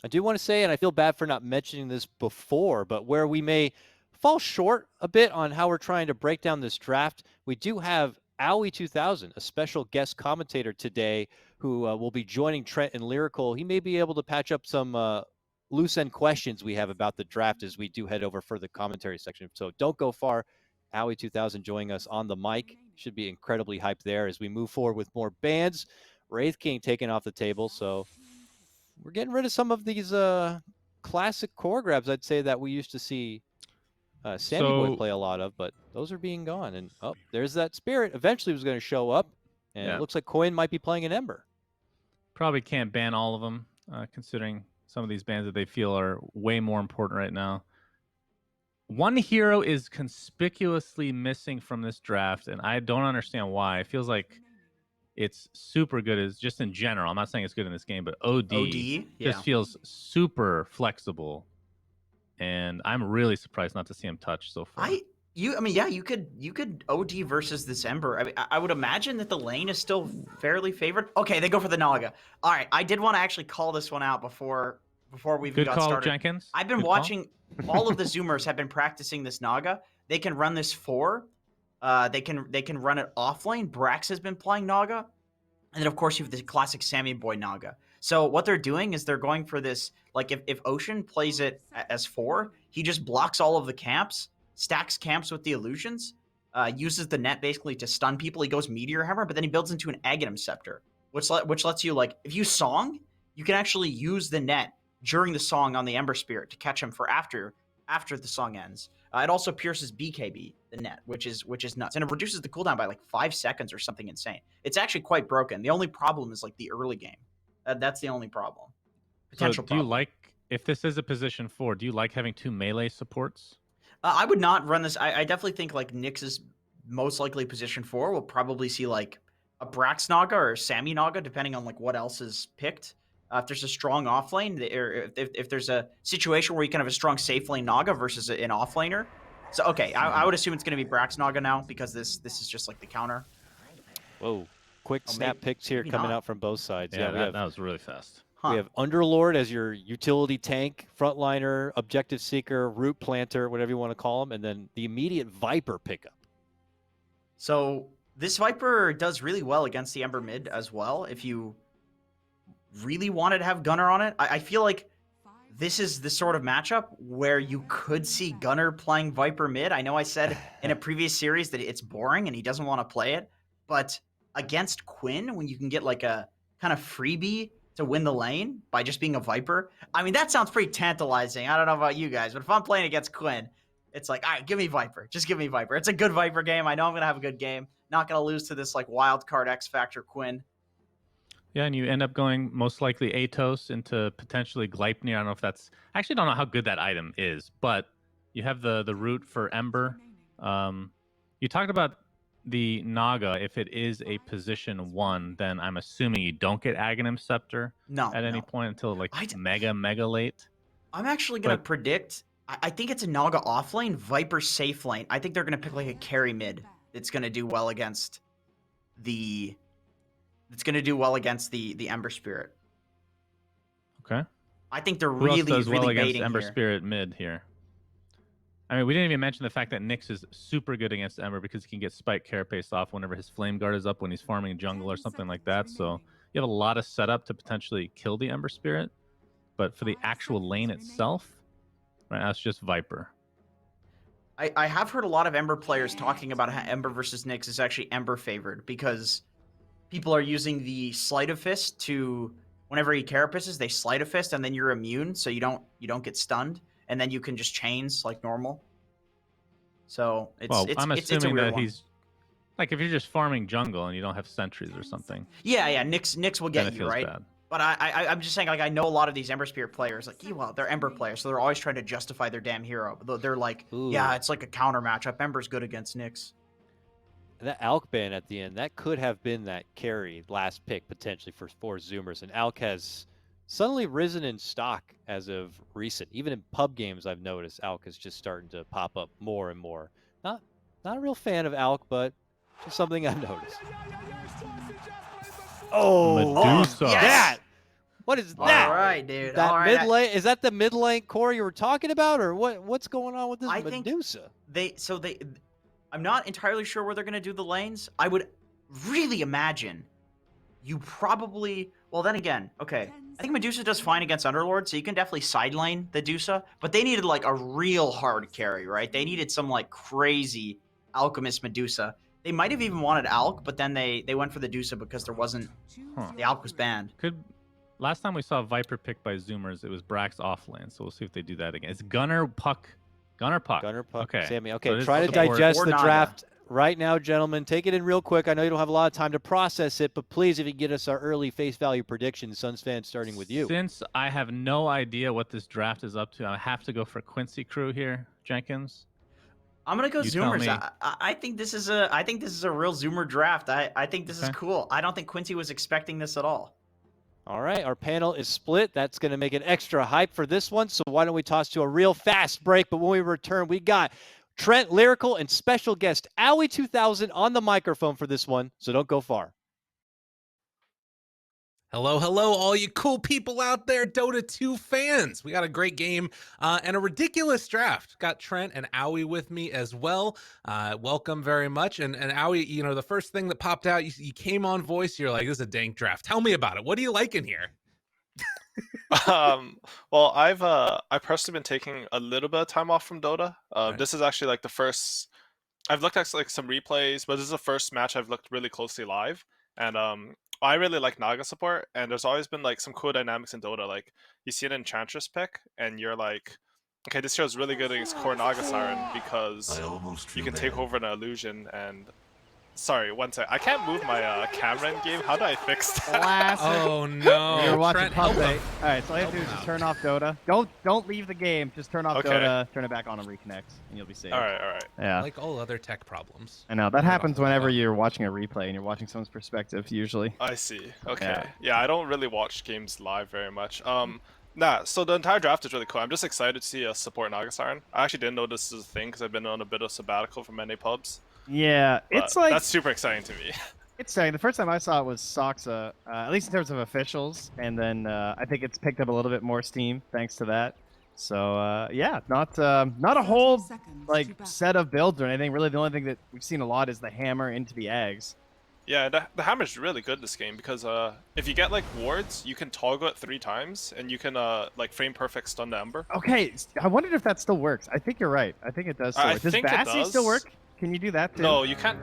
I do want to say, and I feel bad for not mentioning this before, but where we may fall short a bit on how we're trying to break down this draft, we do have Owie 2000, a special guest commentator today who will be joining Trent and Lyrical. He may be able to patch up some loose end questions we have about the draft as we do head over for the commentary section. So don't go far. Owie 2000 joining us on the mic. Should be incredibly hyped there as we move forward with more bands. Wraith King taken off the table, so we're getting rid of some of these classic core grabs, I'd say, that we used to see Sammy Boy play a lot of, but those are being gone. And oh, there's that spirit. Eventually was going to show up, and it looks like Coin might be playing an Ember. Probably can't ban all of them, considering some of these bans that they feel are way more important right now. One hero is conspicuously missing from this draft, and I don't understand why. It feels like it's super good as just in general. I'm not saying it's good in this game, but OD just feels super flexible, and I'm really surprised not to see him touch so far. You could OD versus this Ember. I mean, I would imagine that the lane is still fairly favored. Okay, they go for the Naga. All right, I did want to actually call this one out before we even got started. Jenkins. I've been watching. All of the Zoomers have been practicing this Naga. They can run this 4. They can run it off lane. Brax has been playing Naga, and then of course you have the classic Sammy Boy Naga. So what they're doing is they're going for this. Like if Ocean plays it as 4, he just blocks all of the camps, stacks camps with the illusions, uses the net basically to stun people. He goes Meteor Hammer, but then he builds into an Aghanim Scepter, which lets you, like, if you song, you can actually use the net during the song on the Ember Spirit to catch him for after the song ends. It also pierces BKB, the net, which is nuts. And it reduces the cooldown by like 5 seconds or something insane. It's actually quite broken. The only problem is like the early game. That's the only problem. Potential problem. Do you like, if this is a position 4, do you like having 2 melee supports? I would not run this. I definitely think like Nyx is most likely position 4. We'll probably see like a Brax Naga or a Sammy Naga, depending on like what else is picked. If there's a strong offlane, or if there's a situation where you can have a strong safe lane Naga versus an offlaner. So, okay, I would assume it's going to be Brax Naga now because this is just like the counter. Whoa. Quick snap picks here coming out from both sides. Yeah, that was really fast. We have Underlord as your utility tank, frontliner, objective seeker, root planter, whatever you want to call them, and then the immediate Viper pickup. So this Viper does really well against the Ember mid as well. If you really wanted to have Gunnar on it, I feel like this is the sort of matchup where you could see Gunnar playing Viper mid. I know I said in a previous series that it's boring and he doesn't want to play it, but against Quinn, when you can get like a kind of freebie to win the lane by just being a Viper, I mean, that sounds pretty tantalizing. I don't know about you guys, but if I'm playing against Quinn, it's like, all right, give me Viper. Just give me Viper. It's a good Viper game. I know I'm going to have a good game. Not going to lose to this like wild card X Factor Quinn. Yeah, and you end up going most likely Atos into potentially Gleipnir. I don't know if that's... I actually don't know how good that item is, but you have the root for Ember. You talked about the Naga. If it is a position 1, then I'm assuming you don't get Aghanim Scepter at any point until like mega late. I'm actually going to predict... I think it's a Naga offlane, Viper safe lane. I think they're going to pick like a carry mid that's going to do well against the... Ember Spirit. Okay. I think they're Who else does really well against baiting Ember here. Spirit mid here? I mean, we didn't even mention the fact that Nyx is super good against Ember because he can get Spike Carapace off whenever his Flame Guard is up when he's farming jungle or something like that. So you have a lot of setup to potentially kill the Ember Spirit. But for the actual lane itself, right now it's just Viper. I have heard a lot of Ember players talking about how Ember versus Nyx is actually Ember favored because people are using the Sleight of Fist to, whenever he carapaces, they Sleight of Fist, and then you're immune, so you don't get stunned, and then you can just chains like normal. So I'm assuming that he's like, if you're just farming jungle and you don't have sentries or something. Yeah, Nyx will get you, right? Bad. But I'm just saying, like, I know a lot of these Ember Spirit players, like, well, they're Ember players, so they're always trying to justify their damn hero. They're like, yeah, it's like a counter matchup. Ember's good against Nyx. That Alk ban at the end, that could have been that carry last pick potentially for 4 Zoomers. And Alk has suddenly risen in stock as of recent. Even in pub games, I've noticed Alk is just starting to pop up more and more. Not a real fan of Alk, but just something I've noticed. Oh, Medusa. That What is All that? right, dude. That All right. mid lane, is that the mid lane core you were talking about, or what's going on with this I think Medusa? I'm not entirely sure where they're going to do the lanes. I would really imagine you probably, well, then again, okay. I think Medusa does fine against Underlord, so you can definitely side lane the Medusa, but they needed like a real hard carry, right? They needed some like crazy Alchemist Medusa. They might have even wanted Alk, but then they went for the Medusa because there wasn't, the Alk was banned. Last time we saw Viper picked by Zoomers, it was Brax offlane, so we'll see if they do that again. It's Gunner Puck. Gunner Puck. Okay. Sammy. So Okay, it is try to support digest for the Naga. draft right now, gentlemen. Take it in real quick. I know you don't have a lot of time to process it, but please, if you get us our early face value predictions, Suns fans, starting with you. Since I have no idea what this draft is up to, I have to go for Quincy crew here, Jenkins. I'm gonna go You tell Zoomers. me. I think this is a real Zoomer draft. I think this is Okay. cool. I don't think Quincy was expecting this at all. All right, our panel is split. That's going to make it extra hype for this one. So why don't we toss to a real fast break? But when we return, we got Trent, Lyrical, and special guest Owie 2000 on the microphone for this one. So don't go far. Hello, hello, all you cool people out there, Dota 2 fans. We got a great game and a ridiculous draft. Got Trent and Owie with me as well. Welcome very much. And Owie, you know, the first thing that popped out, you came on voice, you're like, this is a dank draft. Tell me about it. What do you like in here? Well, I've personally been taking a little bit of time off from Dota. Right. This is actually like the first. I've looked at like some replays, but this is the first match I've looked really closely live, and I really like Naga support, and there's always been like some cool dynamics in Dota. Like you see an Enchantress pick, and you're like, okay, this show's really good against core Naga Siren because you can take over an illusion and. Sorry, one sec. I can't move my camera in game. How do I fix that? Classic. Oh no! You're watching Trent, pub help day. him. All right, so all you have to do is Help just him turn off Dota. Don't leave the game. Just turn off Okay. Dota, turn it back on, and reconnect, and you'll be safe. All right. Yeah, Like all other tech problems. I know that happens off whenever Dota. you're watching a replay and you're watching someone's perspective. Usually. I see. Okay. Yeah. Yeah, I don't really watch games live very much. Nah, so the entire draft is really cool. I'm just excited to see a support Naga Siren. I actually didn't know this is a thing because I've been on a bit of sabbatical from many pubs. Yeah, But it's like that's super exciting to me. it's the first time I saw it was Soxa, at least in terms of officials, and then I think it's picked up a little bit more steam thanks to that. So yeah, not a whole like set of builds or anything. Really, the only thing that we've seen a lot is the hammer into the eggs. Yeah, the hammer's really good this game because if you get like wards, you can toggle it 3 times and you can like frame perfect stun the Ember. Okay, I wondered if that still works. I think you're right. I think it does still I work. Does think it Bassi still does. work? Can you do that too? No, you can't.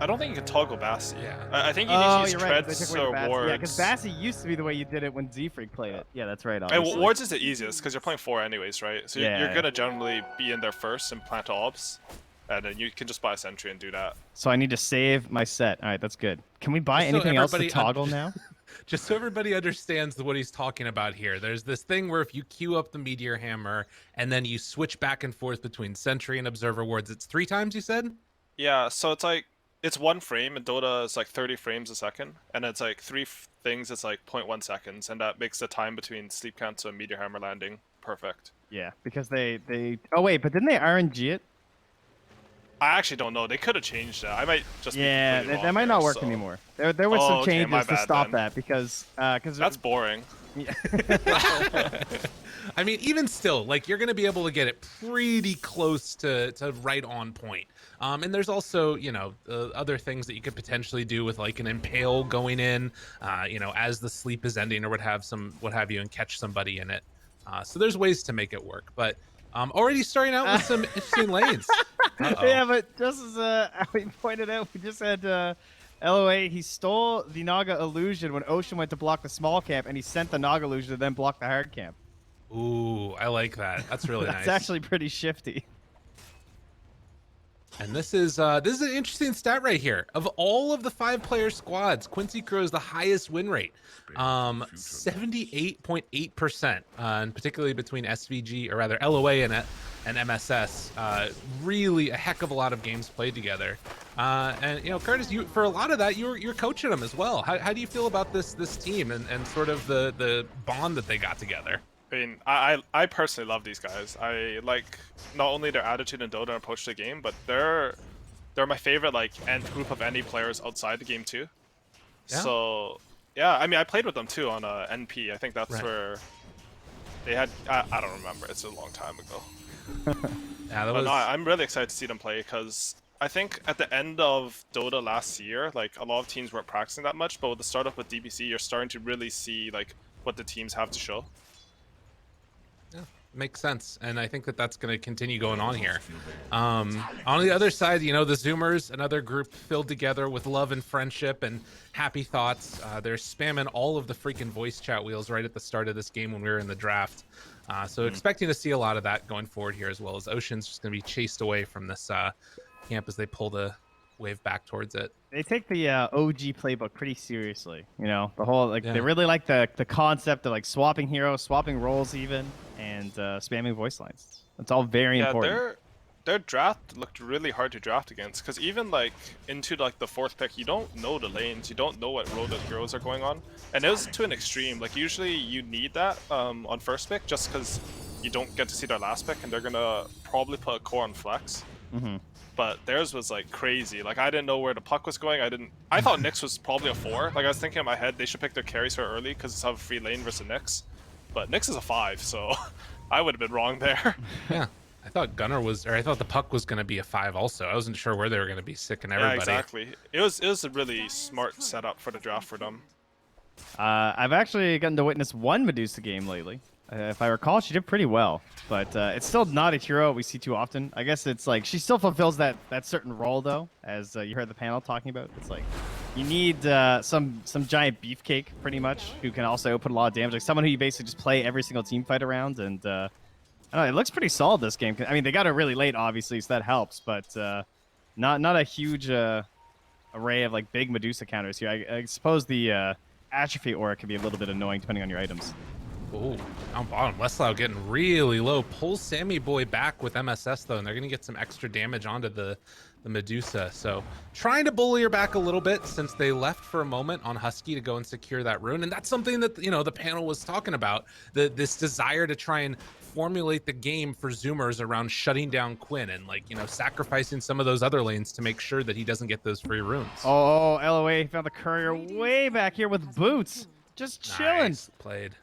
I don't think you can toggle Bassi. Yeah. I think you need Oh, to use you're right. They treads took away the or Bassi. wards. Yeah, because Bassi used to be the way you did it when Z-Freak played it. Yeah, that's right. And Obviously. wards is the easiest because you're playing 4 anyways, right? So Yeah. you're gonna generally be in there first and plant orbs, and then you can just buy a sentry and do that. So I need to save my set. All right, that's good. Can we buy Just so anything else to everybody toggle now? Just so everybody understands what he's talking about here, there's this thing where if you queue up the Meteor Hammer and then you switch back and forth between Sentry and Observer wards, it's 3 times, you said? Yeah, so it's like it's 1 frame, and Dota is like 30 frames a second, and it's like 3 things. It's like 0.1 seconds, and that makes the time between sleep cancel and meteor hammer landing perfect. Yeah, because they. Oh wait, but didn't they RNG it? I actually don't know. They could have changed that. I might just Yeah, be completely that wrong might here, not work so- anymore. There was Oh, some okay, my changes to bad stop then. that because That's boring. I mean, even still, like you're going to be able to get it pretty close to right on point. And there's also, you know, other things that you could potentially do with like an impale going in, you know, as the sleep is ending or what have you, and catch somebody in it. So there's ways to make it work, but already starting out with some interesting lanes. Uh-oh. Yeah, but just as we pointed out, we just had LOA. He stole the Naga illusion when Ocean went to block the small camp, and he sent the Naga illusion to then block the hard camp. Ooh, I like that. That's really That's nice. actually pretty shifty. And this is an interesting stat right here. Of all of the 5-player squads, Quincy Crow is the highest win rate, 78.8%, and particularly between SVG, or rather LOA and MSS. Really a heck of a lot of games played together. And you know, Curtis, for a lot of that, you're coaching them as well. How do you feel about this team and sort of the bond that they got together? I mean, I personally love these guys. I like not only their attitude and Dota and approach to the game, but they're my favorite like group of any players outside the game too. Yeah. So Yeah, I mean, I played with them too on NP. I think that's Right. where they had. I don't remember. It's a long time ago. Yeah, that But was. no, I'm really excited to see them play because I think at the end of Dota last year, like a lot of teams weren't practicing that much. But with the startup with DPC, you're starting to really see like what the teams have to show. Yeah, makes sense, and I think that that's going to continue going on here. On the other side, you know, the Zoomers, another group filled together with love and friendship and happy thoughts. They're spamming all of the freaking voice chat wheels right at the start of this game when we were in the draft. So expecting to see a lot of that going forward here, as well as Ocean's just going to be chased away from this camp as they pull the wave back towards it. They take the OG playbook pretty seriously. You know, the whole like Yeah. they really like the concept of like swapping heroes, swapping roles even, and spamming voice lines. It's all very Yeah, important. their draft looked really hard to draft against because even like into like the 4th pick, you don't know the lanes, you don't know what role the heroes are going on, and it was to an extreme. Like usually you need that on 1st pick just because you don't get to see their last pick, and they're gonna probably put a core on flex. Mm-hmm. But theirs was like crazy. Like I didn't know where the puck was going. I thought Nyx was probably a 4. Like I was thinking in my head they should pick their carries so early because it's have a free lane versus Nyx. But Nyx is a 5, so I would have been wrong there. Yeah, I thought Gunner was, or I thought the puck was going to be a 5 also. I wasn't sure where they were going to be sicking everybody. Yeah, exactly. It was a really smart setup for the draft for them. I've actually gotten to witness one Medusa game lately. If I recall, she did pretty well, but it's still not a hero we see too often. I guess it's like she still fulfills that certain role though, as you heard the panel talking about. It's like you need some giant beefcake pretty much who can also put a lot of damage, like someone who you basically just play every single team fight around. And I don't know, it looks pretty solid this game. I mean, they got it really late, obviously, so that helps, but not a huge array of like big Medusa counters here. I suppose the atrophy aura can be a little bit annoying depending on your items. Oh, down bottom. Westlow getting really low. Pulls Sammy Boy back with MSS, though, and they're going to get some extra damage onto the Medusa. So trying to bully her back a little bit since they left for a moment on Husky to go and secure that rune. And that's something that, you know, the panel was talking about. This desire to try and formulate the game for Zoomers around shutting down Quinn and, like, you know, sacrificing some of those other lanes to make sure that he doesn't get those free runes. Oh, LOA found the courier way back here with boots. Just chilling. Nice played.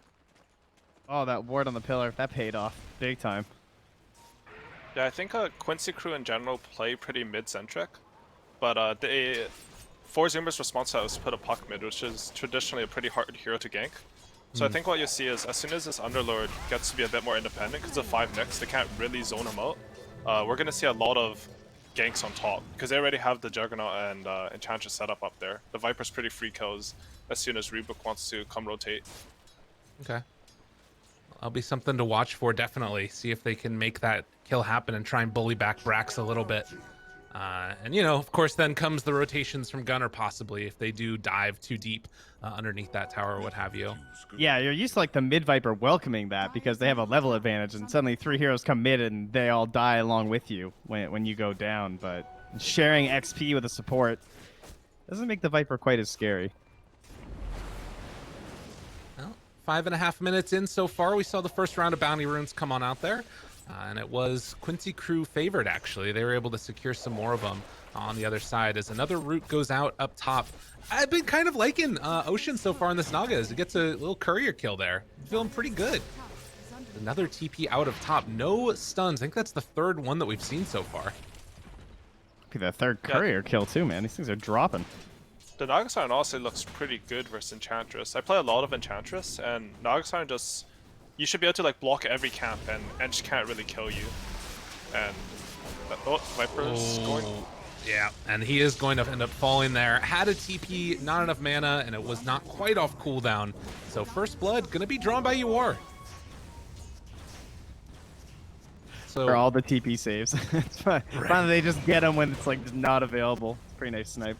Oh, that ward on the pillar. That paid off big time. Yeah, I think Quincy crew in general play pretty mid-centric, but for Zoomers' response to that was to put a puck mid, which is traditionally a pretty hard hero to gank. So I think what you'll see is as soon as this Underlord gets to be a bit more independent, because of 5 Nyx, they can't really zone him out. We're going to see a lot of ganks on top, because they already have the Juggernaut and Enchantress set up there. The Viper's pretty free kills as soon as Rebook wants to come rotate. Okay. That'll be something to watch for, definitely. See if they can make that kill happen and try and bully back Brax a little bit. And, you know, of course, then comes the rotations from Gunner, possibly, if they do dive too deep underneath that tower or what have you. Yeah, you're used to like the mid Viper welcoming that because they have a level advantage, and suddenly 3 heroes come mid and they all die along with you when you go down. But sharing XP with a support doesn't make the Viper quite as scary. Well, 5.5 minutes in so far. We saw the first round of bounty runes come on out there. And it was Quincy crew favored, actually. They were able to secure some more of them on the other side as another route goes out up top. I've been kind of liking Ocean so far in this Naga as it gets a little courier kill there. Feeling pretty good. Another TP out of top. No stuns. I think that's the 3rd one that we've seen so far. Be the 3rd courier kill too, man. These things are dropping. The Nagasarn also looks pretty good versus Enchantress. I play a lot of Enchantress, and Nagasarn just... You should be able to like block every camp, and Ench can't really kill you. And oh, Viper's going. Yeah, and he is going to end up falling there. Had a TP, not enough mana, and it was not quite off cooldown. So first blood gonna be drawn by Yor. So For all the TP saves. It's fine. Finally, they just get them when it's like just not available. Pretty nice snipe.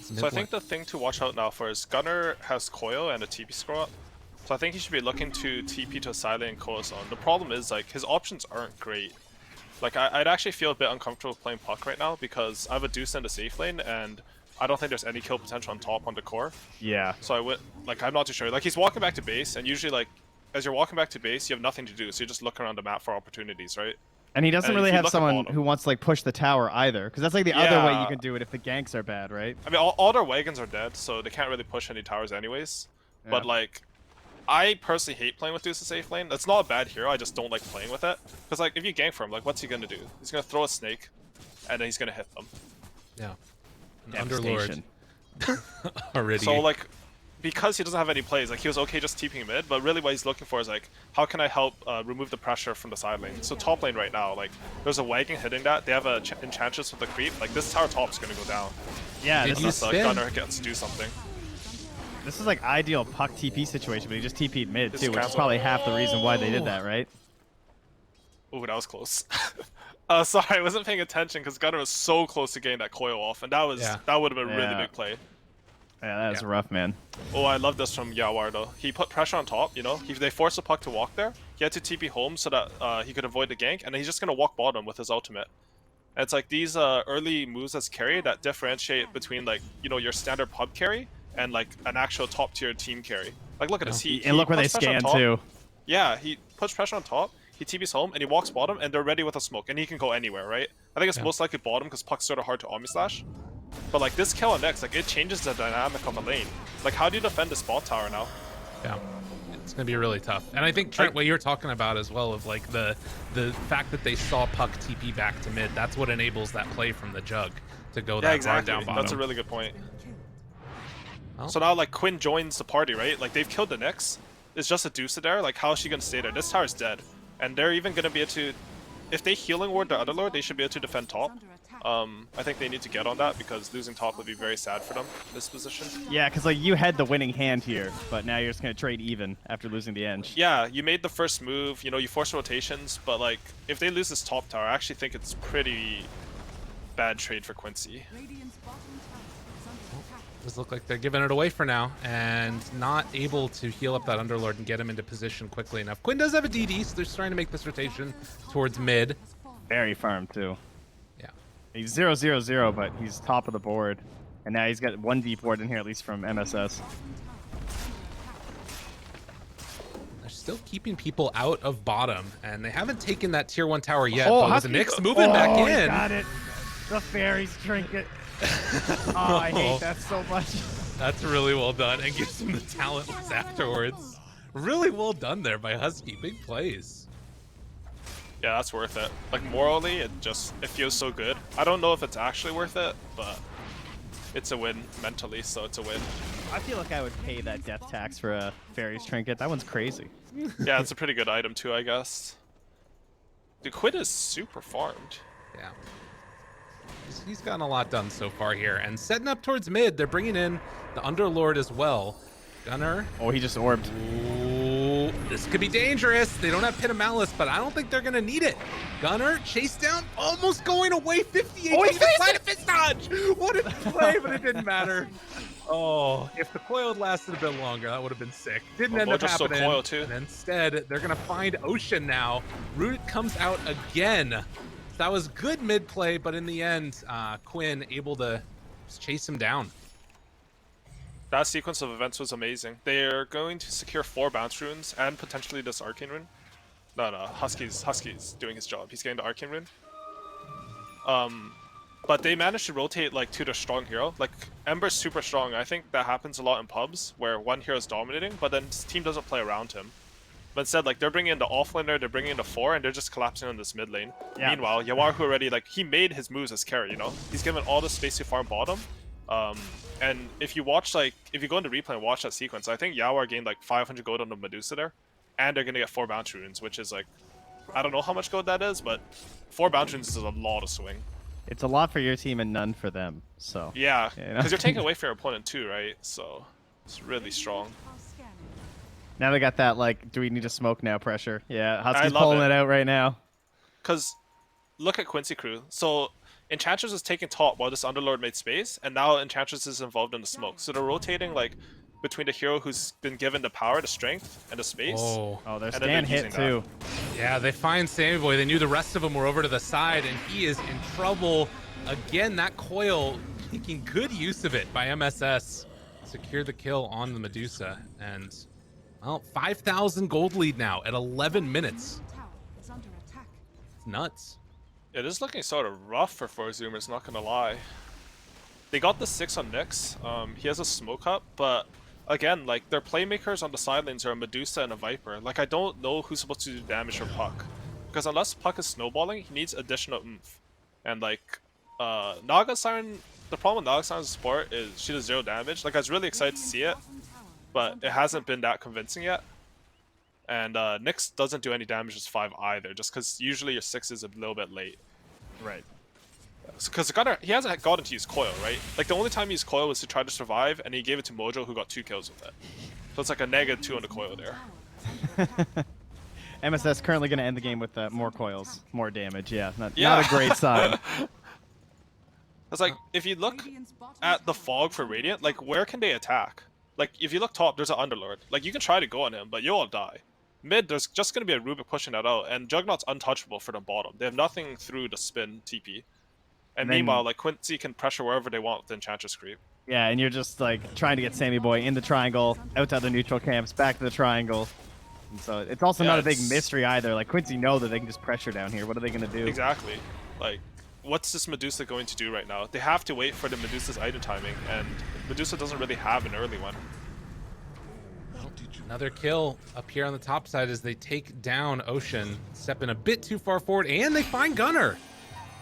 So I think the thing to watch out now for is Gunner has Coil and a TP scroll up. So I think he should be looking to TP to Silent and Coil Zone. The problem is like his options aren't great. Like I'd actually feel a bit uncomfortable playing Puck right now because I have a Deuce in the safe lane and I don't think there's any kill potential on top on the core. Yeah. So I would like I'm not too sure. Like he's walking back to base and usually like as you're walking back to base you have nothing to do, so you just look around the map for opportunities, right? And he doesn't And really if you have look at someone bottom- who wants to like push the tower either, because that's like the other way you Yeah. can do it if the ganks are bad, right? I mean, all their wagons are dead, so they can't really push any towers anyways. But Yeah. like, I personally hate playing with Deuce's safe lane. That's not a bad hero. I just don't like playing with it. Because like, if you gank for him, like, what's he gonna do? He's gonna throw a snake, and then he's gonna hit them. Yeah. An Underlord Devastation. already. So like, because he doesn't have any plays, like he was okay just TPing mid, but really what he's looking for is like, how can I help remove the pressure from the side lane? So top lane right now, like, there's a wagon hitting that. They have a enchantress with the creep. Like this tower top's gonna go down. Yeah, Did this you is, So spin? Gunner gets to do something. this is like ideal puck TP situation, but he just TP'd mid It's too, which is cancel. probably half the reason why they did that, right? Ooh, that was close. Sorry, I wasn't paying attention because Gunner was so close to getting that coil off, and that was Yeah. that would have been a really Yeah. big play. Yeah, that's Yeah. rough, man. Oh, I love this from Yawar though. He put pressure on top, you know. They forced the puck to walk there. He had to TP home so that he could avoid the gank, and then he's just gonna walk bottom with his ultimate. And it's like these early moves as carry that differentiate between like your standard pub carry and like an actual top tier team carry. Like look at this. And look where they puts pressure on scan top. too. Yeah, he puts pressure on top. He TP's home and he walks bottom, and they're ready with a smoke, and he can go anywhere, right? I think it's Yeah. most likely bottom because puck's sort of hard to Omni Slash. But like this kill on next, like it changes the dynamic of a lane. Like how do you defend this bot tower now? Yeah, it's gonna be really tough. And I think Trent, what you're talking about as well, of like the fact that they saw puck TP back to mid, that's what enables that play from the jug to go Yeah, that far exactly. down bottom. That's a really good point. Well. So now like Quinn joins the party, right? Like they've killed the Nyx. It's just a Deuce there. Like how is she gonna stay there? This tower's dead, and they're even gonna be able to, if they healing ward their other lord, they should be able to defend top. I think they need to get on that because losing top would be very sad for them in this position. Yeah, because like you had the winning hand here, but now you're just gonna trade even after losing the edge. Yeah, you made the first move, you force rotations, but like if they lose this top tower, I actually think it's pretty bad trade for Quincy. Does look like they're giving it away for now and not able to heal up that Underlord and get him into position quickly enough. Quinn does have a DD, so they're trying to make this rotation towards mid. Very farm too. Yeah. He's 0-0-0, but he's top of the board, and now he's got one deep ward in here at least from MSS. They're still keeping people out of bottom, and they haven't taken that tier 1 tower yet. Oh, but with Husky- the Nyx moving back he in. got it. The fairies trinket. Oh, I hate that so much. That's really well done, and gives him the talentless afterwards. Really well done there by Husky. Big plays. Yeah, that's worth it. Like morally, it feels so good. I don't know if it's actually worth it, but it's a win mentally, so it's a win. I feel like I would pay that death tax for a fairies trinket. That one's crazy. Yeah, it's a pretty good item too, I guess. Dude, Quinn is super farmed. Yeah. He's gotten a lot done so far here. And setting up towards mid, they're bringing in the Underlord as well. Gunner. Oh, he just orbed. Ooh, this could be dangerous. They don't have Pit of Malice, but I don't think they're going to need it. Gunner, chase down, almost going away. 58 Oh, he feet applied a fist dodge. What a play, but it didn't matter. Oh, if the coil had lasted a bit longer, that would have been sick. Didn't Well, end up just so happening. coil, too. And instead, they're going to find Ocean now. Root comes out again. That was good mid play, but in the end, Quinn able to just chase him down. That sequence of events was amazing. They're going to secure 4 bounce runes and potentially this arcane rune. No, Husky's doing his job. He's getting the arcane rune. But they managed to rotate like to the strong hero. Like Ember's super strong. I think that happens a lot in pubs where one hero is dominating, but then his team doesn't play around him. But instead, like they're bringing in the offlaner, they're bringing in the 4, and they're just collapsing on this mid lane. Yeah. Meanwhile, Yawaru already he made his moves as carry. He's given all the space to farm bottom. And if you watch if you go into replay and watch that sequence, I think Yawar gained like 500 gold on the Medusa there, and they're gonna get 4 bounce runes, which is like, I don't know how much gold that is, but 4 bounce runes is a lot of swing. It's a lot for your team and none for them. So Yeah, You know? because you're taking away from your opponent too, right? So it's really strong. now they got that like, do we need to smoke now pressure? Yeah, Husky's love pulling it. it out right now. Because look at Quincy crew. So Enchantress was taking top while this Underlord made space, and now Enchantress is involved in the smoke. So they're rotating like between the hero who's been given the power, the strength, and the space. Oh, Oh, their then scan they're hit using too. yeah, they find Sammy Boy. They knew the rest of them were over to the side, and he is in trouble. Again, that coil making good use of it by MSS. Secure the kill on the Medusa, and well, 5,000 gold lead now at 11 minutes. It's nuts. It is looking sort of rough for 4 Zoomers, not gonna lie. They got the 6 on Nyx. He has a smoke up, but again, like, their playmakers on the sidelines are a Medusa and a Viper. Like, I don't know who's supposed to do damage for Puck. Because unless Puck is snowballing, he needs additional oomph. And like, Naga Siren, the problem with Naga Siren's support is she does 0 damage. Like, I was really excited to see it, but it hasn't been that convincing yet. And Nyx doesn't do any damage as 5 either, just because usually your 6 is a little bit late. Right. Because he hasn't gotten to use coil, right? Like, the only time he used coil was to try to survive, and he gave it to Mojo, who got 2 kills with it. So it's like a -2 on the coil there. MSS currently going to end the game with more coils, more damage. Yeah, not a great sign. It's like, if you look at the fog for Radiant, like, where can they attack? Like, if you look top, there's an Underlord. Like, you can try to go on him, but you'll all die. Mid, there's just going to be a Rubik pushing that out, and Juggernaut's untouchable for the bottom. They have nothing through the spin TP. And meanwhile, like, Quincy can pressure wherever they want with Enchantress Creep. Yeah, and you're just, like, trying to get Sammy Boy in the triangle, out to other neutral camps, back to the triangle. And so it's also not a big mystery either. Like, Quincy know that they can just pressure down here. What are they going to do? Exactly. Like, what's this Medusa going to do right now? They have to wait for the Medusa's item timing, and Medusa doesn't really have an early one. Another kill up here on the top side as they take down Ocean, stepping a bit too far forward, and they find Gunner.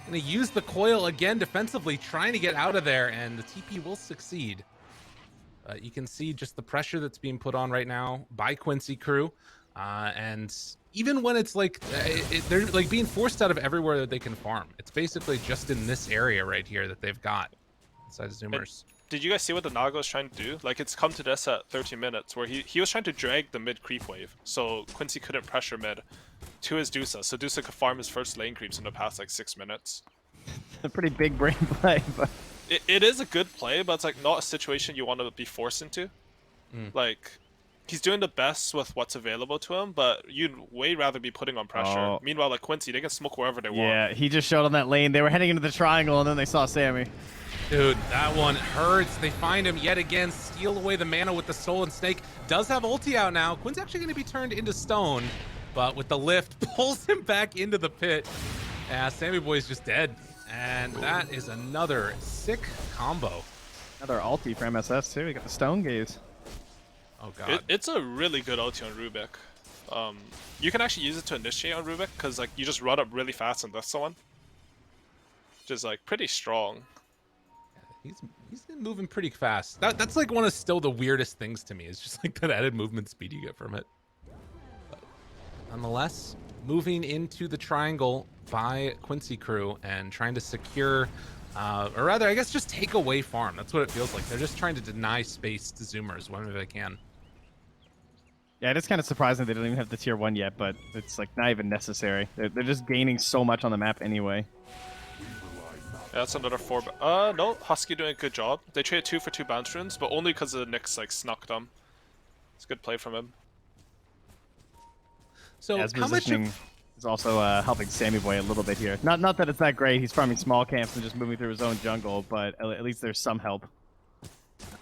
And they use the coil again defensively, trying to get out of there, and the TP will succeed. You can see just the pressure that's being put on right now by Quincy crew. And even when it's like, they're like being forced out of everywhere that they can farm. It's basically just in this area right here that they've got inside Zoomers. Did you guys see what the Naga was trying to do? Like, it's come to this at 13 minutes, where he was trying to drag the mid creep wave, so Quincy couldn't pressure mid to his Dusa, so Dusa could farm his first lane creeps in the past, like, 6 minutes. A pretty big brain play, but... It is a good play, but it's, like, not a situation you want to be forced into. Like, he's doing the best with what's available to him, but you'd way rather be putting on pressure. Meanwhile, like, Quincy, they can smoke wherever they want. Yeah, he just showed on that lane. They were heading into the triangle, and then they saw Sammy. Dude, that one hurts. They find him yet again, steal away the mana with the Stolen Snake. Does have ulti out now. Quinn's actually going to be turned into stone, but with the lift, pulls him back into the pit. Sammy Boy's just dead. And that is another sick combo. Another ulti for MSS, too. We got the Stone Gaze. Oh, God. It's a really good ulti on Rubik. You can actually use it to initiate on Rubik, because, like, you just run up really fast and that's someone. Which is, like, pretty strong. He's been moving pretty fast. That's like one of still the weirdest things to me. Is just like that added movement speed you get from it. But nonetheless, moving into the triangle by Quincy crew and trying to secure, or rather, I guess just take away farm. That's what it feels like. They're just trying to deny space to Zoomers whenever they can. Yeah, it is kind of surprising they don't even have the tier 1 yet, but it's like not even necessary. They're just gaining so much on the map anyway. Yeah, that's another 4. No, Husky doing a good job. They traded 2 for 2 bounce runes, but only because the Nyx like snuck them. It's a good play from him. So As how much positioning is also helping Sammy Boy a little bit here. Not that it's that great. He's farming small camps and just moving through his own jungle, but at least there's some help.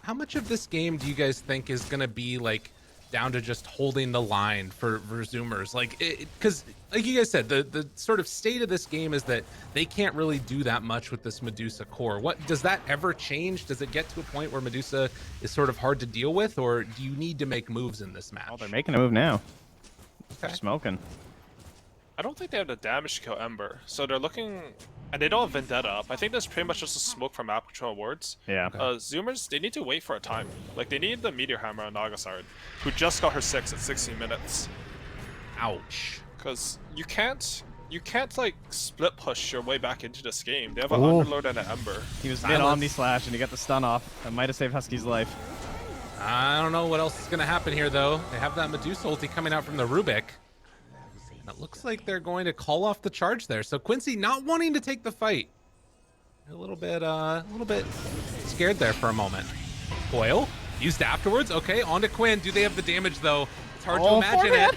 How much of this game do you guys think is going to be like down to just holding the line for Zoomers? Like, because like you guys said, the sort of state of this game is that they can't really do that much with this Medusa core. What does that ever change? Does it get to a point where Medusa is sort of hard to deal with, or do you need to make moves in this match? Oh, they're making a move now. They're smoking. I don't think they have the damage to kill Ember, so they're looking, and they don't have Vendetta up. I think that's pretty much just a smoke from map control wards. Yeah. Zoomers, they need to wait for a time. Like, they need the Meteor Hammer on Nagasard, who just got her 6 at 16 minutes. Ouch. Because you can't like split push your way back into this game. They have an Underlord and an Ember. He was mid Omni Slash and he got the stun off. That might have saved Husky's life. I don't know what else is going to happen here, though. They have that Medusa ulti coming out from the Rubik. It looks like they're going to call off the charge there. So Quincy not wanting to take the fight. A little bit scared there for a moment. Coil used afterwards. Okay, on to Quinn. Do they have the damage, though? It's hard to imagine it.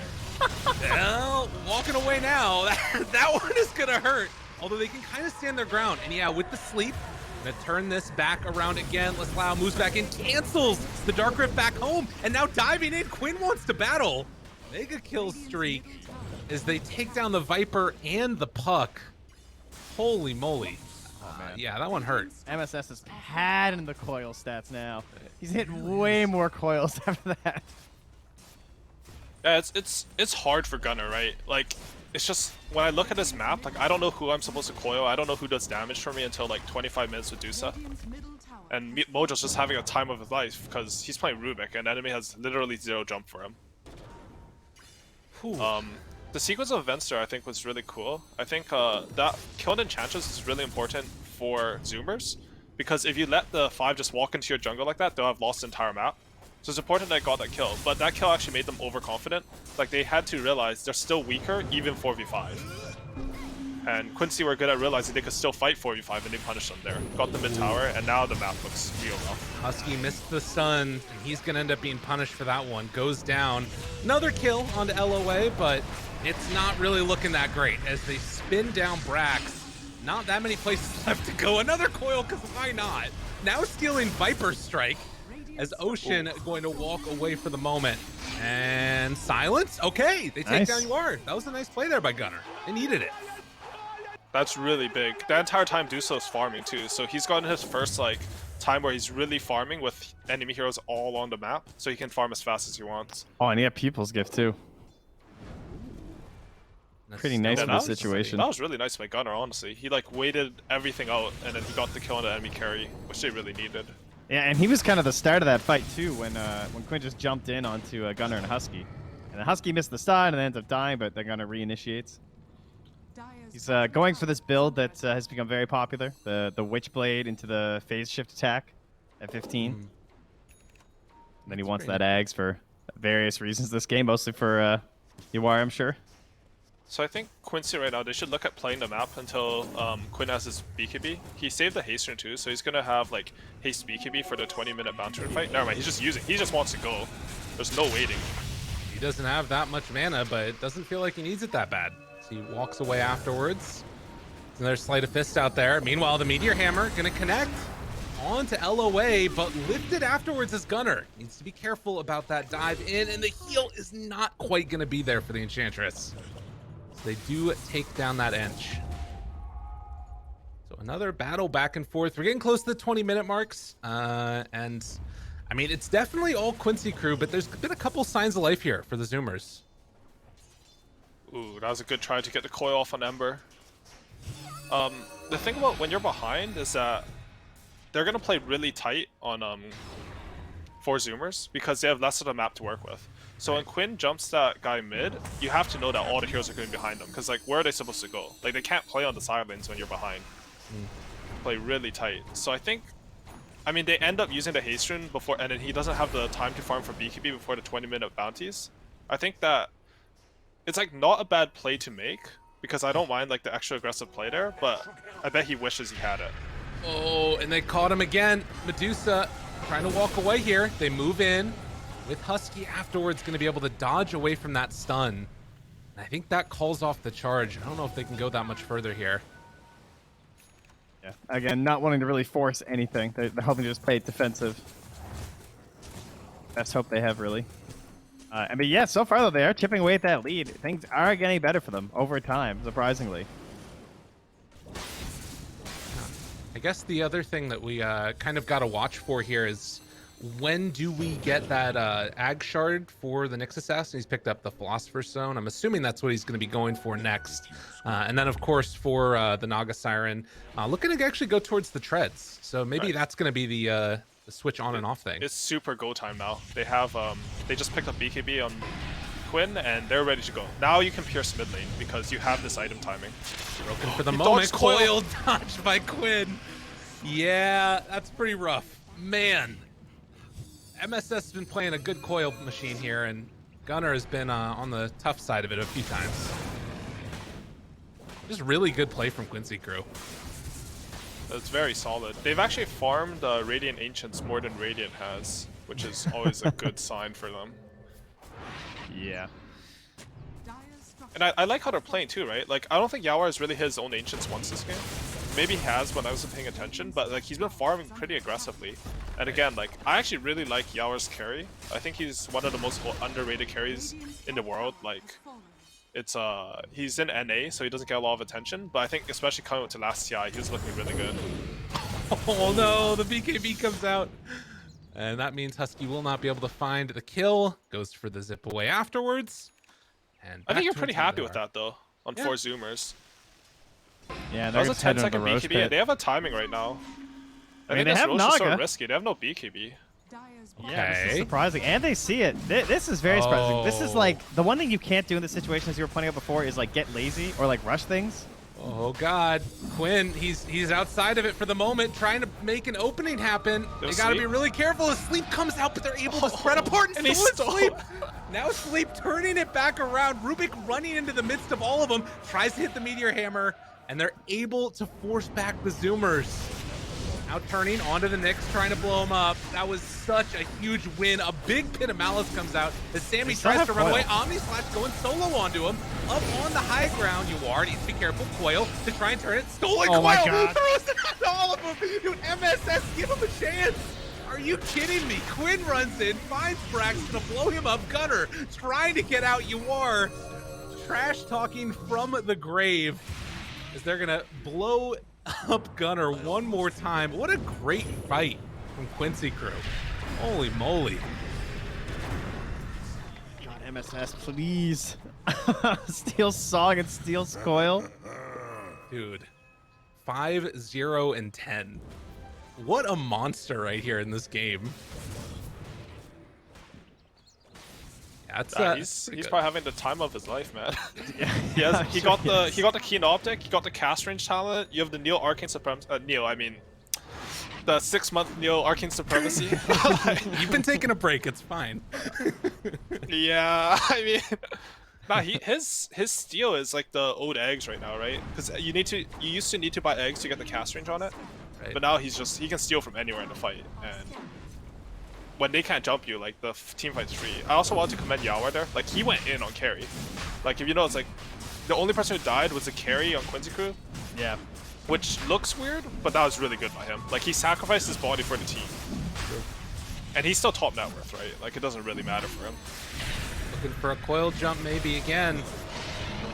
Well, walking away now. That one is going to hurt. Although they can kind of stand their ground. And yeah, with the sleep, gonna turn this back around again. Leslau moves back in, cancels the Dark Rift back home, and now diving in. Quinn wants to battle. Mega kill streak as they take down the Viper and the Puck. Holy moly. Yeah, that one hurt. MSS is padding the coil stats now. He's hitting way more coils after that. Yeah, it's hard for Gunner, right? Like, it's just when I look at this map, like I don't know who I'm supposed to coil. I don't know who does damage for me until like 25 minutes with Dusa. And Mojo's just having a time of his life because he's playing Rubik and enemy has literally 0 jump for him. The sequence of events there I think was really cool. I think that killing Enchantress is really important for Zoomers because if you let the 5 just walk into your jungle like that, they'll have lost the entire map. So it's important that I got that kill, but that kill actually made them overconfident. Like they had to realize they're still weaker even 4v5. And Quincy were good at realizing they could still fight 4v5 and they punished them there. Got the mid tower and now the map looks real well. Husky missed the stun, and he's gonna end up being punished for that one. Goes down. Another kill onto LOA, but it's not really looking that great as they spin down Brax. Not that many places left to go. Another coil, because why not? Now stealing Viper Strike as Ocean going to walk away for the moment. And silence? Okay, they take down UR. That was a nice play there by Gunner. They needed it. That's really big. The entire time Duso's farming too, so he's gotten his first like time where he's really farming with enemy heroes all on the map, so he can farm as fast as he wants. Oh, and he had People's Gift too. Pretty nice for the situation. That was really nice by Gunner, honestly. He like waited everything out and then he got the kill on the enemy carry, which they really needed. Yeah, and he was kind of the start of that fight too when Quinn just jumped in onto Gunner and Husky. And the Husky missed the stun and ends up dying, but the Gunner reinitiates. He's going for this build that has become very popular, the Witchblade into the phase shift attack at 15. And then he wants that Ags for various reasons this game, mostly for UR, I'm sure. So I think Quincy right now, they should look at playing the map until Quinn has his BKB. He saved the haste rune too, so he's gonna have like haste BKB for the 20-minute bounty rune fight. Never mind, he's just using, he just wants to go. There's no waiting. He doesn't have that much mana, but it doesn't feel like he needs it that bad. So he walks away afterwards. Another sleight of fist out there. Meanwhile, the Meteor Hammer gonna connect onto LOA, but lifted afterwards as Gunner. Needs to be careful about that dive in, and the heal is not quite gonna be there for the Enchantress. They do take down that Ench. So another battle back and forth. We're getting close to the 20-minute marks. And I mean, it's definitely all Quincy crew, but there's been a couple signs of life here for the Zoomers. Ooh, that was a good try to get the coil off on Ember. The thing about when you're behind is that they're going to play really tight on for Zoomers because they have less of the map to work with. So when Quinn jumps that guy mid, you have to know that all the heroes are going behind them, because like where are they supposed to go? Like they can't play on the side lanes when you're behind. Play really tight. So I think, I mean, they end up using the haste rune before, and then he doesn't have the time to farm for BKB before the 20-minute bounties. I think that it's like not a bad play to make, because I don't mind like the extra aggressive play there, but I bet he wishes he had it. Oh, and they caught him again. Medusa trying to walk away here. They move in. With Husky afterwards going to be able to dodge away from that stun. And I think that calls off the charge. I don't know if they can go that much further here. Yeah, again, not wanting to really force anything. They're hoping to just play it defensive. Best hope they have, really. But yeah, so far though, they are chipping away at that lead. Things are getting better for them over time, surprisingly. I guess the other thing that we kind of got to watch for here is when do we get that Ag Shard for the Nyx Assassin? He's picked up the Philosopher's Stone. I'm assuming that's what he's going to be going for next. And then, of course, for the Naga Siren, looking to actually go towards the Treads. So maybe that's going to be the switch on and off thing. It's super go time now. They have they just picked up BKB on Quinn, and they're ready to go. Now you can pierce mid lane because you have this item timing. Broken for the moment. Coil dodged by Quinn. Yeah, that's pretty rough. Man. MSS has been playing a good coil machine here, and Gunner has been on the tough side of it a few times. Just really good play from Quincy crew. It's very solid. They've actually farmed Radiant Ancients more than Radiant has, which is always a good sign for them. Yeah. And I like how they're playing too, right? Like, I don't think Yawar has really his own Ancients once this game. maybe he has when I wasn't paying attention, but like he's been farming pretty aggressively. And again, like I actually really like Yao's carry. I think he's one of the most underrated carries in the world. Like it's he's in NA, so he doesn't get a lot of attention, but I think especially coming to last TI, he was looking really good. Oh no, the BKB comes out. And that means Husky will not be able to find the kill. Goes for the zip away afterwards. And I think you're back pretty towards happy the with that though, on Yeah. 4 Zoomers. Yeah, That was a Nuggets heading 10-second into the Roche BKB. pit. They have a timing right now. I mean, think they have this Roche is so Naga. risky. They have no BKB. Yeah, this is Okay. surprising, and they see it. This is very surprising. This is Oh. like the one thing you can't do in this situation, as you were pointing out before, is like get lazy or like rush things. Oh God, Quinn, he's outside of it for the moment, trying to make an opening happen. They They'll gotta see. be really careful as Sleep comes out, but they're able to spread apart and he still stole. Sleep. Now Sleep turning it back around. Rubik running into the midst of all of them, tries to hit the Meteor Hammer, and they're able to force back the Zoomers. Now turning onto the Knicks, trying to blow him up. That was such a huge win. A big pit of malice comes out as Sammy They still tries have to run Coil. away. Omni Slash going solo onto him. Up on the high ground, you are. Needs to be careful. Coil to try and turn it. Stolen Oh Coil! my God. Throws it at all of them! Dude, MSS, give him a chance! Are you kidding me? Quinn runs in, finds Brax, gonna blow him up. Gunner trying to get out. You are trash talking from the grave as they're gonna blow up Gunner one more time. What a great fight from Quincy crew. Holy moly. God, MSS, please. Steal Song and steals Coil. Dude, 5-0-10. What a monster right here in this game. Yeah, that's He's probably having the time of his life, man. Yeah, he got the keen optic, he got the cast range talent. You have the Neo Arcane Supremacy. The 6-month Neo Arcane Supremacy. You've been taking a break. It's fine. Yeah, I mean, nah, his steal is like the old eggs right now, right? Because you used to need to buy eggs to get the cast range on it, Right. but now he can steal from anywhere in the fight, and when they can't jump you, like the team fight's free. I also want to commend Yao there. Like he went in on carry. Like if you know, it's like the only person who died was a carry on Quincy crew, Yeah. which looks weird, but that was really good by him. Like he sacrificed his body for the team. And he's still top net worth, right? Like it doesn't really matter for him. Looking for a coil jump maybe again.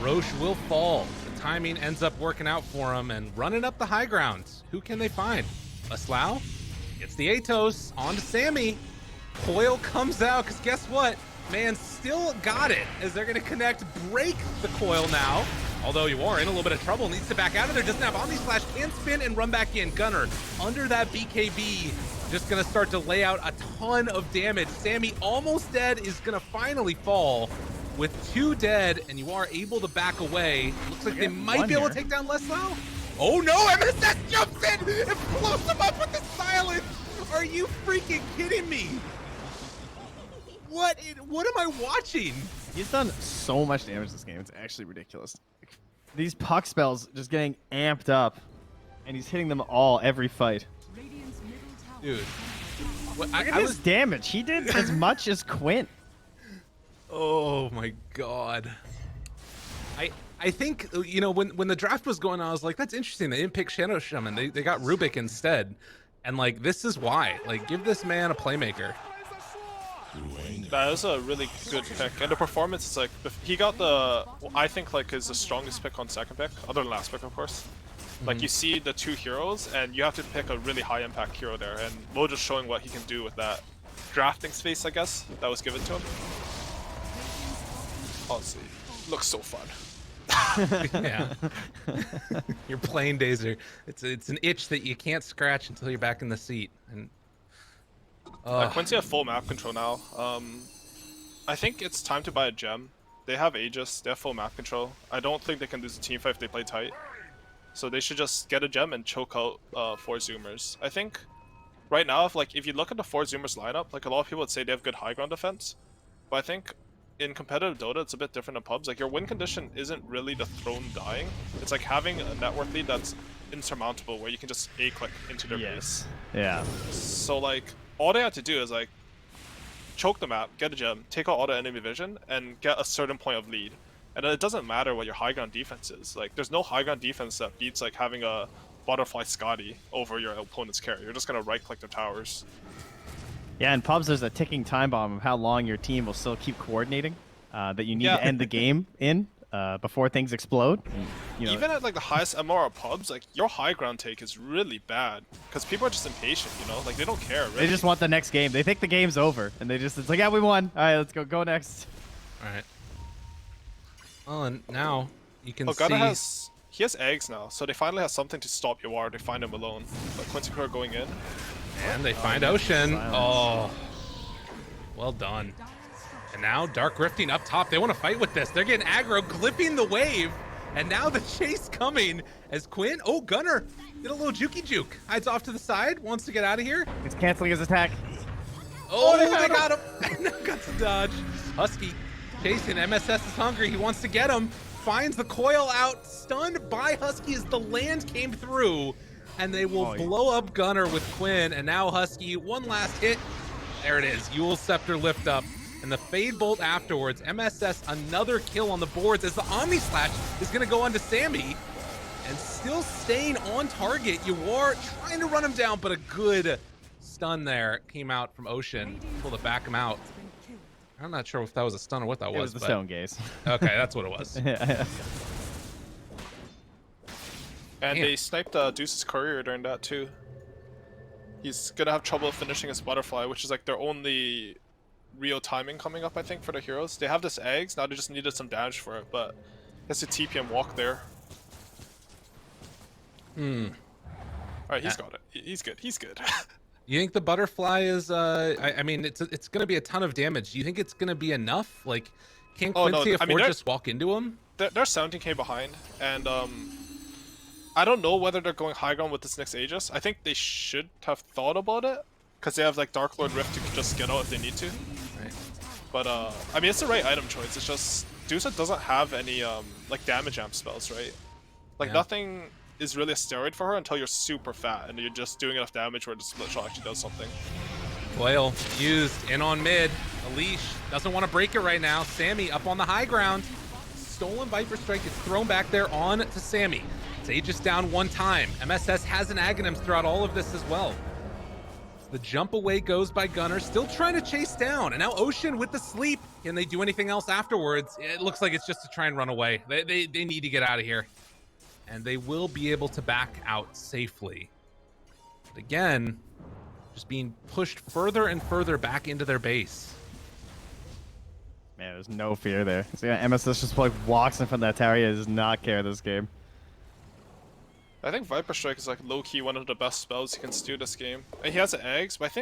Roche will fall. The timing ends up working out for him and running up the high ground. Who can they find? A Slough? It's the Atos onto Sammy. Coil comes out because guess what? Man still got it as they're going to connect, break the coil now. Although you are in a little bit of trouble, needs to back out of there. Doesn't have Omni Slash, can spin and run back in. Gunner under that BKB, just gonna start to lay out a ton of damage. Sammy almost dead is gonna finally fall with 2 dead, and you are able to back away. Looks like they might be able to take down Leslie. Oh no, MSS jumps in and blows him up with the silence. Are you freaking kidding me? What am I watching? He's done so much damage this game. It's actually ridiculous. These puck spells just getting amped up, and he's hitting them all every fight. Dude. What, Look at his damage. He did as much as Quint. Oh my god. I think, you know, when the draft was going on, I was like, that's interesting. They didn't pick Shadow Shaman. They got Rubik instead. And like, this is why. Like, give this man a playmaker. That is a really good pick, and the performance is like he got I think like is the strongest pick on second pick, other than last pick of course. Like you see the 2 heroes, and you have to pick a really high impact hero there, and Mo just showing what he can do with that drafting space, I guess, that was given to him. Honestly, looks so fun. Yeah. Your playing days are, it's an itch that you can't scratch until you're back in the seat. And Quincy have full map control now. I think it's time to buy a gem. They have Aegis, they have full map control. I don't think they can lose a team fight if they play tight. So they should just get a gem and choke out 4 Zoomers. I think right now, if you look at the 4 Zoomers lineup, like a lot of people would say they have good high ground defense. But I think in competitive Dota, it's a bit different in pubs. Like your win condition isn't really the throne dying. It's like having a network lead that's insurmountable where you can just A-click into their base. Yeah. So like, all they have to do is like choke the map, get a gem, take out all the enemy vision, and get a certain point of lead. And then it doesn't matter what your high ground defense is. Like, there's no high ground defense that beats like having a butterfly Scotty over your opponent's carry. You're just gonna right-click their towers. Yeah, in pubs, there's a ticking time bomb of how long your team will still keep coordinating. That you need to end the game in before things explode. You know, Even at like the highest MR pubs, like your high ground take is really bad because people are just impatient. You know, like they don't care. Really. they just want the next game. They think the game's over, and it's like, yeah, we won. All right, let's go next. All right. Well, and now you can Gunnar see. he has eggs now, so they finally have something to stop Yawar. They find him alone. But Quincy Crew are going in. And they find Ocean. Silence. Oh, well done. And now Dark Rifting up top. They want to fight with this. They're getting aggro, clipping the wave. And now the chase coming as Quinn. Oh, Gunnar did a little jukey juke. Hides off to the side, wants to get out of here. He's canceling his attack. Oh, they got him. Got to dodge. Husky chasing. MSS is hungry. He wants to get him. Finds the coil out. Stunned by Husky as the land came through. And they will blow up Gunnar with Quinn. And now Husky, one last hit. There it is. Yule Scepter lift up. And the Fade Bolt afterwards. MSS another kill on the boards as the Omni Slash is going to go on to Sammy. And still staying on target. Yawar trying to run him down, but a good stun there came out from Ocean. Able to back him out. I'm not sure if that was a stun or what that was. It was the stone gaze. Okay, that's what it was. And Damn. they sniped Deuce's courier during that too. He's gonna have trouble finishing his butterfly, which is like their only real timing coming up, I think, for the heroes. They have this eggs, now they just needed some damage for it, but he has to TP and walk there. Alright, he's got it. He's good. He's good. You think the butterfly is? I mean, it's going to be a ton of damage. Do you think it's going to be enough? Like, can Quincy afford to just walk into him? They're 17k behind, and I don't know whether they're going high ground with this next Aegis. I think they should have thought about it, because they have like Dark Lord Rift to just get out if they need to. Right. But I mean, it's the right item choice. It's just Dusa doesn't have any like damage amp spells, right? Like nothing is really a steroid for her until you're super fat and you're just doing enough damage where the split shot actually does something. Coil used in on mid. Leash doesn't want to break it right now. Sammy up on the high ground. Stolen Viper Strike gets thrown back there on to Sammy. Aegis down one time. MSS has an Aghanims throughout all of this as well. So the jump away goes by Gunnar, still trying to chase down. And now Ocean with the sleep. Can they do anything else afterwards? It looks like it's just to try and run away. They need to get out of here. And they will be able to back out safely. But again, just being pushed further and further back into their base. Man, there's no fear there. So yeah, MSS just like walks in front of that tower. He does not care this game. I think Viper Strike is like low-key one of the best spells he can steal this game. And he has the eggs, but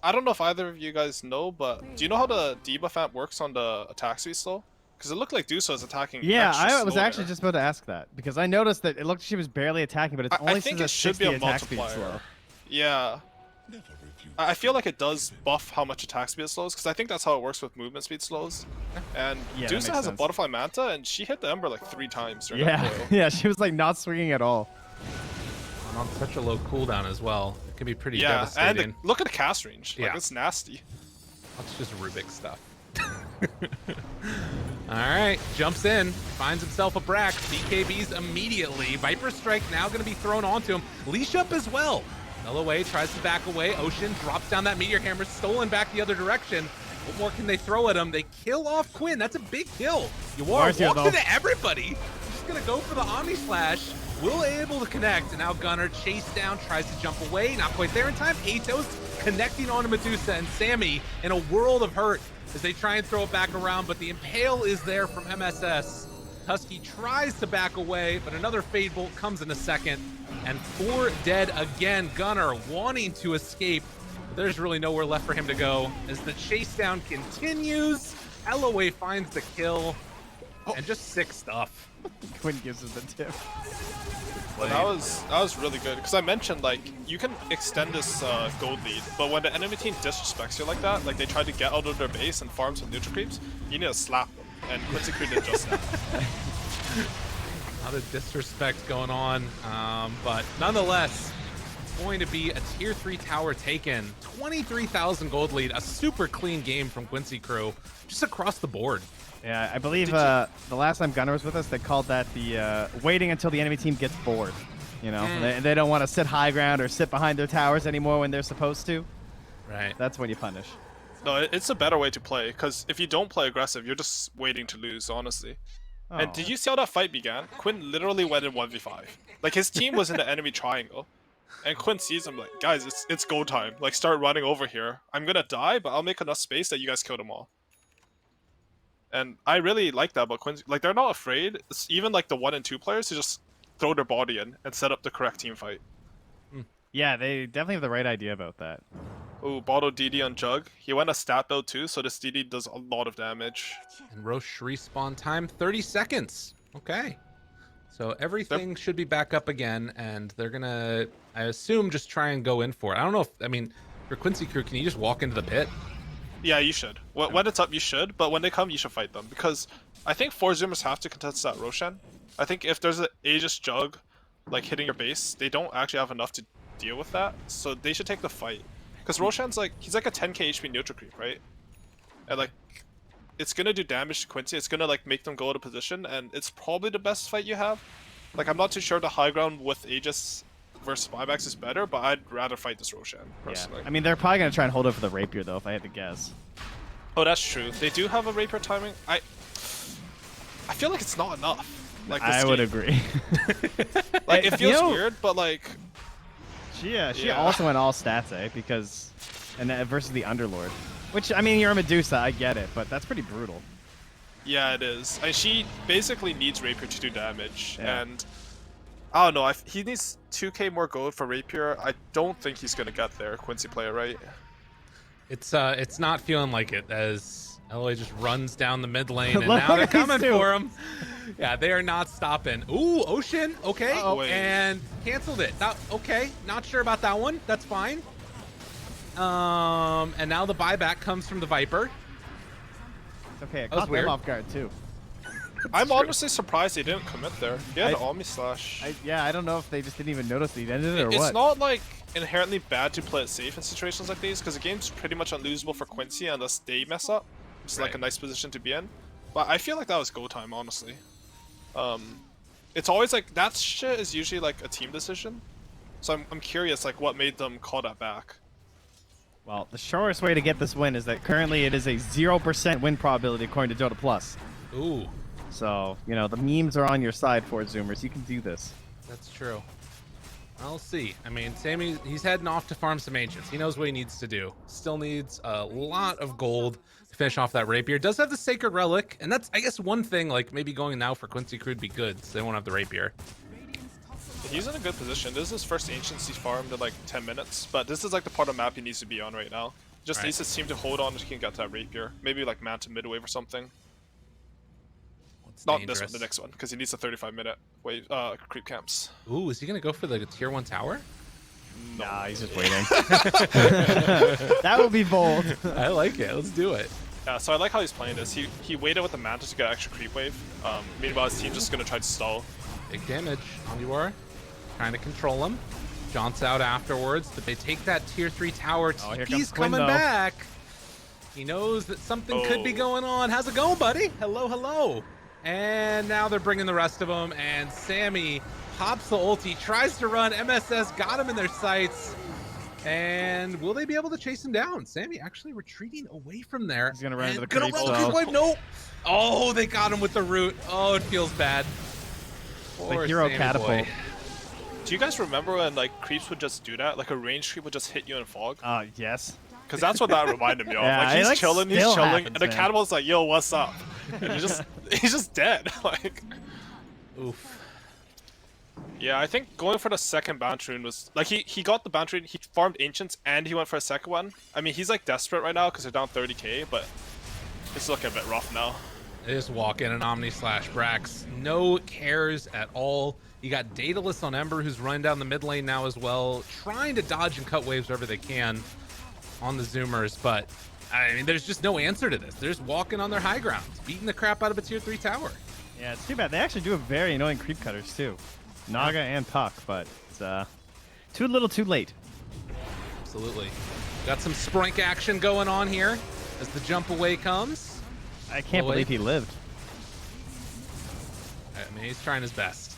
I don't know if either of you guys know, but do you know how the debuff amp works on the attack speed slow? Because it looked like Dusa was attacking. Yeah, extra I was slow actually there. just about to ask that because I noticed that it looked like she was barely attacking, but it's only I think says it should be a attack speed multiplier. slow. Yeah. I feel like it does buff how much attack speed it slows, because I think that's how it works with movement speed slows. And Yeah, that Dusa makes has a sense. butterfly manta, and she hit the Ember like 3 times during Yeah, that coil. yeah, she was like not swinging at all. And on such a low cooldown as well. It can be pretty Yeah, devastating. and look at the cast range. Like, Yeah. it's nasty. That's just Rubik stuff. All right, jumps in, finds himself a Brax, BKBs immediately. Viper Strike now going to be thrown onto him. Leash up as well. Away tries to back away. Ocean drops down that Meteor Hammer, stolen back the other direction. What more can they throw at him? They kill off Quinn. That's a big kill. Yawar Marcio, walks though. into everybody. Just going to go for the Omni Slash. Will able to connect, and now Gunnar chase down, tries to jump away. Not quite there in time. Atos connecting onto Medusa and Sammy in a world of hurt as they try and throw it back around, but the Impale is there from MSS. Husky tries to back away, but another Fade Bolt comes in a second. And 4 dead again. Gunnar wanting to escape. But there's really nowhere left for him to go as the chase down continues. LOA finds the kill. And just sick stuff. Quinn gives us the tip. But that was really good, because I mentioned like you can extend this gold lead, but when the enemy team disrespects you like that, like they try to get out of their base and farm some neutral creeps, you need to slap them. And Quincy Crew did just that. A lot of disrespect going on, but nonetheless, it's going to be a tier 3 tower taken. 23,000 gold lead, a super clean game from Quincy Crew, just across the board. Yeah, I believe the last time Gunnar was with us, they called that the waiting until the enemy team gets bored. You know, they don't want to sit high ground or sit behind their towers anymore when they're supposed to. Right. That's when you punish. No, it's a better way to play, because if you don't play aggressive, you're just waiting to lose, honestly. Oh. And did you see how that fight began? Quinn literally went in 1v5. Like, his team was in the enemy triangle. And Quinn sees him like, guys, it's go time. Like, start running over here. I'm gonna die, but I'll make enough space that you guys kill them all. And I really like that about Quincy. Like, they're not afraid. It's even like the 1 and 2 players to just throw their body in and set up the correct team fight. Yeah, they definitely have the right idea about that. Oh, Bottle DD on Jug. He went a stat build too, so this DD does a lot of damage. And Roche respawn time 30 seconds. Okay. So everything should be back up again, and they're gonna, I assume, just try and go in for it. I don't know if, I mean, for Quincy crew, can you just walk into the pit? Yeah, you should. When it's up, you should, but when they come, you should fight them. Because I think 4 Zoomers have to contest that Roshan. I think if there's an Aegis Jug, like, hitting your base, they don't actually have enough to deal with that, so they should take the fight. Because Roshan's like, he's like a 10k HP neutral creep, right? And like, it's gonna do damage to Quincy, it's gonna like make them go out of position, and it's probably the best fight you have. Like, I'm not too sure the high ground with Aegis versus buybacks is better, but I'd rather fight this Roshan, personally. Yeah. I mean, they're probably going to try and hold it for the Rapier, though, if I had to guess. Oh, that's true. They do have a Rapier timing. I feel like it's not enough. Like, I would agree. Like, it feels weird, but like... She also went all stats, because... And versus the Underlord. Which, I mean, you're a Medusa, I get it, but that's pretty brutal. Yeah, it is. And she basically needs Rapier to do damage, Yeah. and... I don't know, he needs 2k more gold for Rapier. I don't think he's gonna get there, Quincy player, right? It's not feeling like it, as LA just runs down the mid lane, and now they're coming for him. Yeah, they are not stopping. Ooh, Ocean, okay, and canceled it. Okay, not sure about that one. That's fine. And now the buyback comes from the Viper. Okay, it That was caught weird. them off guard, too. I'm honestly surprised they didn't commit there. He had Omni Slash. I don't know if they just didn't even notice that he ended it or It's what. not like inherently bad to play it safe in situations like these, because the game's pretty much unlosable for Quincy unless they mess up. It's like a nice position to be in. But I feel like that was go time, honestly. It's always like, that shit is usually like a team decision. So I'm curious, like, what made them call that back. Well, the shortest way to get this win is that currently it is a 0% win probability according to Dota Plus. Ooh. So, you know, the memes are on your side for it, Zoomers. You can do this. That's true. I'll see. I mean, Sammy, he's heading off to farm some ancients. He knows what he needs to do. Still needs a lot of gold to finish off that rapier. Does have the sacred relic, and that's, I guess, one thing, like, maybe going now for Quincy Crew would be good, so they won't have the rapier. He's in a good position. This is his first ancients he farmed in like 10 minutes, but this is like the part of the map he needs to be on right now. Just needs his team to hold on if he can get that rapier. Maybe like man to midwave or something. Not this one, the next one, because he needs a 35-minute wave creep camps. Ooh, is he gonna go for the tier 1 tower? No. Nah, he's just waiting. That would be bold. I like it. Let's do it. Yeah, so I like how he's playing this. He waited with the Manta to get extra creep wave. Meanwhile, his team's just gonna try to stall. Big damage on you are. Trying to control him. Jaunts out afterwards, but they take that tier 3 tower. Oh, here He's comes Quinn, coming though. back. He knows that something could be going on. How's it going, buddy? Hello, hello. And now they're bringing the rest of them, and Sammy hops the ulti, tries to run. MSS got him in their sights. And will they be able to chase him down? Sammy actually retreating away from there. He's gonna run into the Gonna creep run the wall. creep wave. Nope. Oh, they got him with the root. Oh, it feels bad. The Poor hero Sammy catapult. boy. Do you guys remember when like creeps would just do that? Like a range creep would just hit you in fog? Yes. Because that's what that reminded me of. Yeah, like it, he's like, chilling, still and happens, the man. catapult's like, "Yo, what's up?" And he's just dead. Like, Oof. yeah, I think going for the second bounty rune was like he got the bounty rune, he farmed ancients, and he went for a second one. I mean, he's like desperate right now because they're down 30k, but it's looking a bit rough now. They just walk in an Omni Slash Brax. No cares at all. You got Daedalus on Ember, who's running down the mid lane now as well, trying to dodge and cut waves wherever they can on the Zoomers, but I mean, there's just no answer to this. They're just walking on their high ground, beating the crap out of a tier 3 tower. Yeah, it's too bad. They actually do have very annoying creep cutters, too. Naga and Puck, but it's too little too late. Absolutely. Got some Sprink action going on here as the jump away comes. I can't Boy. believe he lived. I mean, he's trying his best.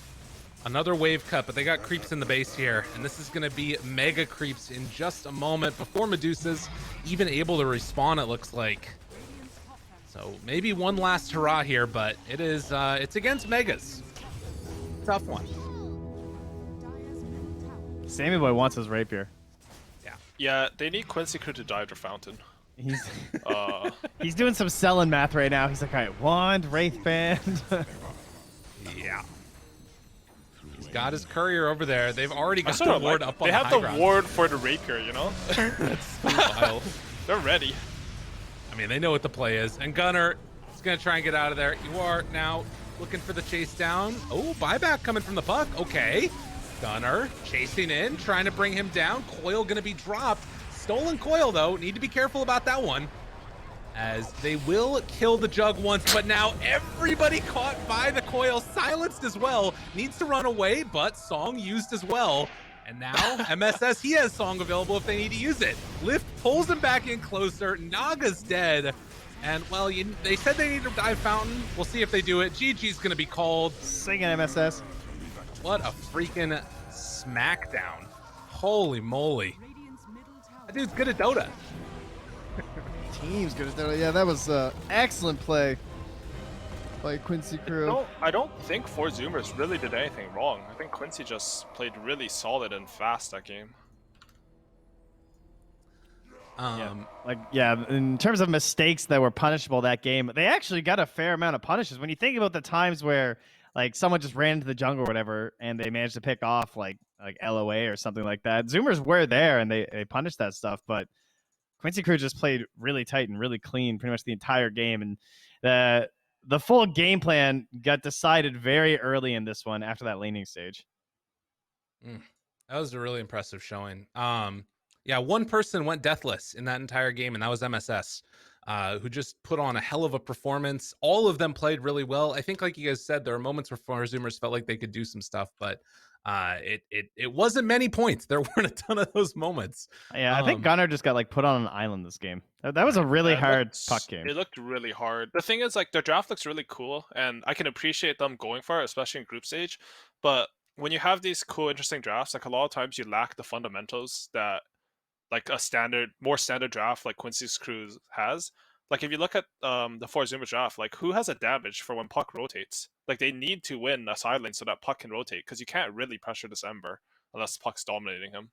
Another wave cut, but they got creeps in the base here, and this is going to be mega creeps in just a moment before Medusa's even able to respawn, it looks like. So maybe one last hurrah here, but it is it's against megas. Tough one. Sammy Boy wants his rapier. Yeah, they need Quincy Crew to dive the fountain. He's Uh, he's doing some selling math right now. He's like, all right, wand, wraith band. Yeah. He's got his courier over there. They've already I got sort the of ward like, up on they the have high the ground. ward for the rapier, you know? That's so wild. They're ready. I mean, they know what the play is. And Gunner is going to try and get out of there. You are now looking for the chase down. Oh, buyback coming from the puck. Okay. Gunner chasing in, trying to bring him down. Coil going to be dropped. Stolen coil, though. Need to be careful about that one, as they will kill the jug once, but now everybody caught by the coil, silenced as well. Needs to run away, but Song used as well. And now MSS, he has Song available if they need to use it. Lift pulls him back in closer. Naga's dead. And, well, they said they need to dive fountain. We'll see if they do it. GG's going to be called. Singing MSS. What a freaking smackdown. Holy moly. That dude's good at Dota. Team's good at that. Yeah, that was excellent play by Quincy Crew. No, I don't think four Zoomers really did anything wrong. I think Quincy just played really solid and fast that game. In terms of mistakes that were punishable that game, they actually got a fair amount of punishes. When you think about the times where like someone just ran into the jungle or whatever and they managed to pick off like LOA or something like that, Zoomers were there and they punished that stuff, but Quincy Crew just played really tight and really clean pretty much the entire game, and the full game plan got decided very early in this one after that laning stage. That was a really impressive showing. Yeah, one person went deathless in that entire game, and that was MSS, who just put on a hell of a performance. All of them played really well. I think, like you guys said, there were moments where Far Zoomers felt like they could do some stuff, but it wasn't many points. There weren't a ton of those moments. Yeah, I think Gunner just got like put on an island this game. That was a really hard puck game. It looked really hard. The thing is, like, their draft looks really cool, and I can appreciate them going for it, especially in group stage. But when you have these cool, interesting drafts, like a lot of times you lack the fundamentals that like a more standard draft like Quincy's Crew has. Like if you look at the four Zoomer draft, like who has a damage for when puck rotates? Like they need to win a side lane so that puck can rotate, because you can't really pressure this Ember unless puck's dominating him.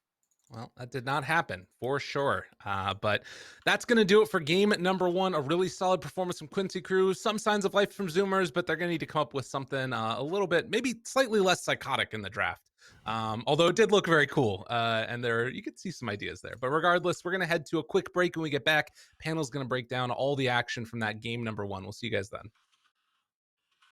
Well, that did not happen for sure. But that's going to do it for game number one. A really solid performance from Quincy Crew. Some signs of life from Zoomers, but they're going to need to come up with something a little bit, maybe slightly less psychotic in the draft. Although it did look very cool, and you could see some ideas there. But regardless, we're going to head to a quick break. When we get back, panel's going to break down all the action from that game number one. We'll see you guys then.